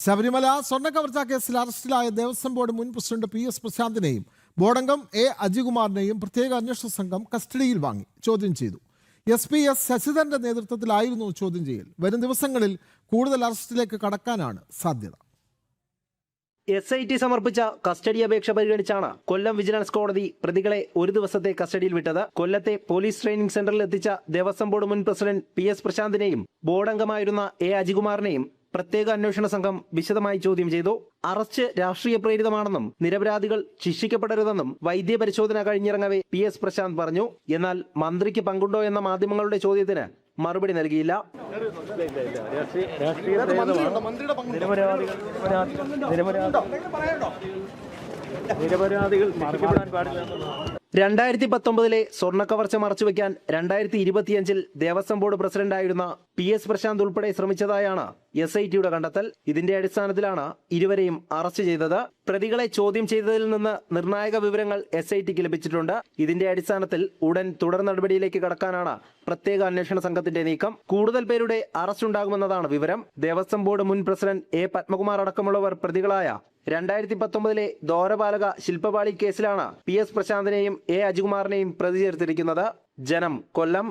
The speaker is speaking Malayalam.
ശബരിമല സ്വർണ്ണക്കവർച്ചാ കേസിൽ അറസ്റ്റിലായ ദേവസ്വം ബോർഡ് മുൻ പ്രസിഡന്റ് PS പ്രശാന്തിനെയും ബോർഡംഗം അജികുമാറിനെയും പ്രത്യേക അന്വേഷണ സംഘം കസ്റ്റഡിയിൽ വാങ്ങി ചോദ്യം ചെയ്തു. SP ശശിധരന്റെ നേതൃത്വത്തിലായിരുന്നു ചോദ്യം ചെയ്യൽ. വരും ദിവസങ്ങളിൽ കൂടുതൽ അറസ്റ്റിലേക്ക് കടക്കാനാണ് സാധ്യത. SIT സമർപ്പിച്ച കസ്റ്റഡി അപേക്ഷ പരിഗണിച്ചാണ് കൊല്ലം വിജിലൻസ് കോടതി പ്രതികളെ ഒരു ദിവസത്തെ കസ്റ്റഡിയിൽ വിട്ടത്. കൊല്ലത്തെ പോലീസ് ട്രെയിനിംഗ് സെന്ററിൽ എത്തിച്ച ദേവസ്വം ബോർഡ് മുൻ പ്രസിഡന്റ് PS പ്രശാന്തിനെയും ബോർഡംഗമായിരുന്ന അജികുമാറിനെയും പ്രത്യേക അന്വേഷണ സംഘം വിശദമായി ചോദ്യം ചെയ്തു. അറസ്റ്റ് രാഷ്ട്രീയ പ്രേരിതമാണെന്നും നിരപരാധികൾ ശിക്ഷിക്കപ്പെടരുതെന്നും വൈദ്യ പരിശോധന കഴിഞ്ഞിറങ്ങവേ PS പ്രശാന്ത് പറഞ്ഞു. എന്നാൽ മന്ത്രിക്ക് പങ്കുണ്ടോ എന്ന മാധ്യമങ്ങളുടെ ചോദ്യത്തിന് മറുപടി നൽകിയില്ല. നിരപരാധികൾ 2019 സ്വർണ്ണക്കവർച്ച മറച്ചുവെക്കാൻ 2025 ദേവസ്വം ബോർഡ് പ്രസിഡന്റായിരുന്ന PS പ്രശാന്ത് ഉൾപ്പെടെ ശ്രമിച്ചതായാണ് SITയുടെ കണ്ടെത്തൽ. ഇതിന്റെ അടിസ്ഥാനത്തിലാണ് ഇരുവരെയും അറസ്റ്റ് ചെയ്തത്. പ്രതികളെ ചോദ്യം ചെയ്തതിൽ നിന്ന് നിർണായക വിവരങ്ങൾ SITക്ക് ലഭിച്ചിട്ടുണ്ട്. ഇതിന്റെ അടിസ്ഥാനത്തിൽ ഉടൻ തുടർ നടപടിയിലേക്ക് കടക്കാനാണ് പ്രത്യേക അന്വേഷണ സംഘത്തിന്റെ നീക്കം. കൂടുതൽ പേരുടെ അറസ്റ്റ് ഉണ്ടാകുമെന്നതാണ് വിവരം. ദേവസ്വം ബോർഡ് മുൻ പ്രസിഡന്റ് പത്മകുമാർ അടക്കമുള്ളവർ പ്രതികളായ 2019 ദ്വാരപാലക ശില്പപാളി കേസിലാണ് PS പ്രശാന്തിനെയും അജികുമാറിനെയും പ്രതി ചേർത്തിരിക്കുന്നത്. ജനം, കൊല്ലം.